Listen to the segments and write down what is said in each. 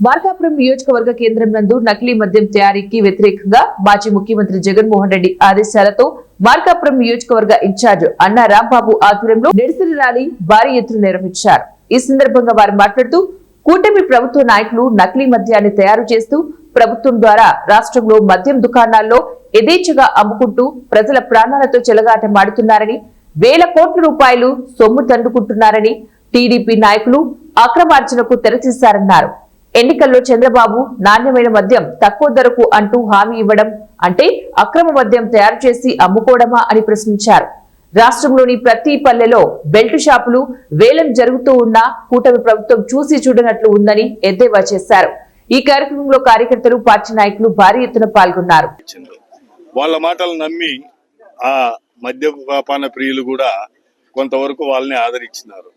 మార్కాపురం నియోజకవర్గ కేంద్రం నందు నకిలీ మద్యం తయారీకి వ్యతిరేకంగా మాజీ ముఖ్యమంత్రి జగన్మోహన్ రెడ్డి ఆదేశాలతో మార్కాపురం నియోజకవర్గ ఇన్ఛార్జ్ అన్నా రాంబాబు ఆధ్వర్యంలో నిరసన ర్యాలీ భారీ ఎత్తున నిర్వహించారు. ఈ సందర్భంగా వారు మాట్లాడుతూ కూటమి ప్రభుత్వ నాయకులు నకిలీ మద్యాన్ని తయారు చేస్తూ ప్రభుత్వం ద్వారా రాష్ట్రంలో మద్యం దుకాణాల్లో యథేచ్ఛగా అమ్ముకుంటూ ప్రజల ప్రాణాలతో చెలగాటమాడుతున్నారని, వేల కోట్ల రూపాయలు సొమ్ము తండుకుంటున్నారని టీడీపీ నాయకులు అక్రమార్జనకు తెరతీశారన్నారు. ఎన్నికల్లో చంద్రబాబు నాణ్యమైన మద్యం తక్కువ ధరకు అంటూ హామీ ఇవ్వడం అంటే అక్రమ మద్యం తయారు చేసి అమ్ముకోవడమా అని ప్రశ్నించారు. రాష్ట్రంలోని ప్రతి పల్లెలో బెల్ట్ షాపులు వేలం జరుగుతూ ఉన్నా కూటమి ప్రభుత్వం చూసి చూడనట్లు ఉందని ఎద్దేవా చేశారు. ఈ కార్యక్రమంలో కార్యకర్తలు, పార్టీ నాయకులు భారీ ఎత్తున పాల్గొన్నారు. వాళ్ళ మాటలు నమ్మి ఆ మద్యపాన ప్రియులు కూడా కొంతవరకు వాళ్ళని ఆదరించినారు.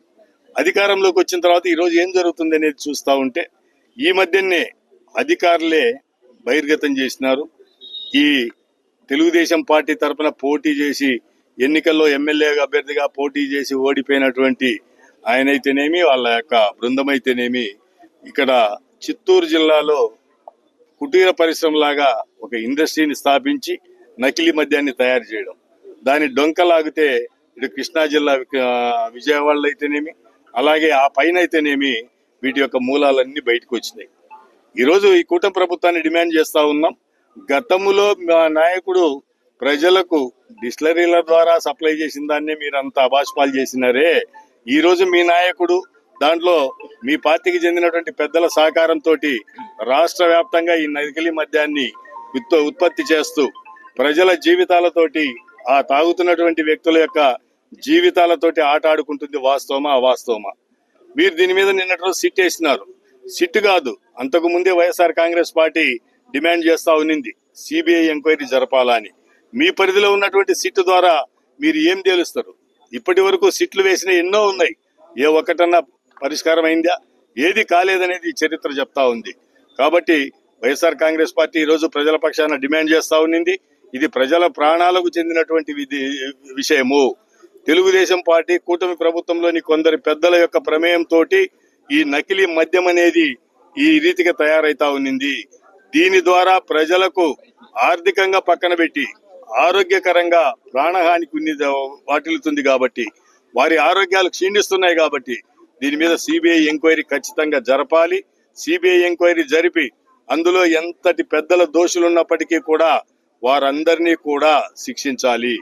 అధికారంలోకి వచ్చిన తర్వాత ఈ రోజు ఏం జరుగుతుంది అనేది చూస్తూ ఉంటే ఈ మధ్యనే అధికారులే బహిర్గతం చేసినారు. ఈ తెలుగుదేశం పార్టీ తరఫున పోటీ చేసి ఎన్నికల్లో ఎమ్మెల్యే అభ్యర్థిగా పోటీ చేసి ఓడిపోయినటువంటి ఆయనైతేనేమి, వాళ్ళ యొక్క బృందమైతేనేమి ఇక్కడ చిత్తూరు జిల్లాలో కుటీర పరిశ్రమలాగా ఒక ఇండస్ట్రీని స్థాపించి నకిలీ మద్యాన్ని తయారు చేయడం, దాని డొంకలాగితే ఇటు కృష్ణా జిల్లా విజయవాడలో అయితేనేమి, అలాగే ఆ పైన అయితేనేమి వీటి యొక్క మూలాలన్నీ బయటకు వచ్చినాయి. ఈరోజు ఈ కూటమి ప్రభుత్వాన్ని డిమాండ్ చేస్తా ఉన్నాం. గతంలో మా నాయకుడు ప్రజలకు డిస్టిలరీల ద్వారా సప్లై చేసిన దాన్నే మీరు అంత అభాష్పాలు చేసినారే. ఈ రోజు మీ నాయకుడు దాంట్లో మీ పార్టీకి చెందినటువంటి పెద్దల సహకారంతో రాష్ట్ర వ్యాప్తంగా ఈ నకిలీ మద్యాన్ని ఉత్పత్తి చేస్తూ ప్రజల జీవితాలతోటి, ఆ తాగుతున్నటువంటి వ్యక్తుల యొక్క జీవితాలతోటి ఆట ఆడుకుంటుంది. వాస్తవమా అవాస్తవమా? మీరు దీని మీద నిన్నటి రోజు సిట్ వేసినారు. సిట్ కాదు, అంతకు ముందే వైఎస్ఆర్ కాంగ్రెస్ పార్టీ డిమాండ్ చేస్తా ఉన్నింది సిబిఐ ఎంక్వైరీ జరపాలని. మీ పరిధిలో ఉన్నటువంటి సిట్ ద్వారా మీరు ఏం తేలుస్తారు? ఇప్పటి వరకు సిట్లు వేసిన ఎన్నో ఉన్నాయి, ఏ ఒక్కటన్నా పరిష్కారం అయిందా? ఏది కాలేదనేది చరిత్ర చెప్తా ఉంది. కాబట్టి వైఎస్ఆర్ కాంగ్రెస్ పార్టీ ఈరోజు ప్రజల పక్షాన డిమాండ్ చేస్తా ఉన్నింది. ఇది ప్రజల ప్రాణాలకు చెందినటువంటి విషయము. తెలుగుదేశం పార్టీ కూటమి ప్రభుత్వంలోని కొందరి పెద్దల యొక్క ప్రమేయంతో ఈ నకిలీ మద్యం అనేది ఈ రీతిగా తయారైతా ఉన్నింది. దీని ద్వారా ప్రజలకు ఆర్థికంగా పక్కన పెట్టి ఆరోగ్యకరంగా ప్రాణహానికి వాటిల్లుతుంది. కాబట్టి వారి ఆరోగ్యాలు క్షీణిస్తున్నాయి. కాబట్టి దీని మీద సిబిఐ ఎంక్వైరీ ఖచ్చితంగా జరపాలి. సిబిఐ ఎంక్వైరీ జరిపి అందులో ఎంతటి పెద్దల దోషులున్నప్పటికీ కూడా వారందరినీ కూడా శిక్షించాలి.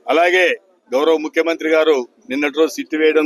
అలాగే గౌరవ ముఖ్యమంత్రి గారు నిన్నటి రోజు సిట్ వేయడం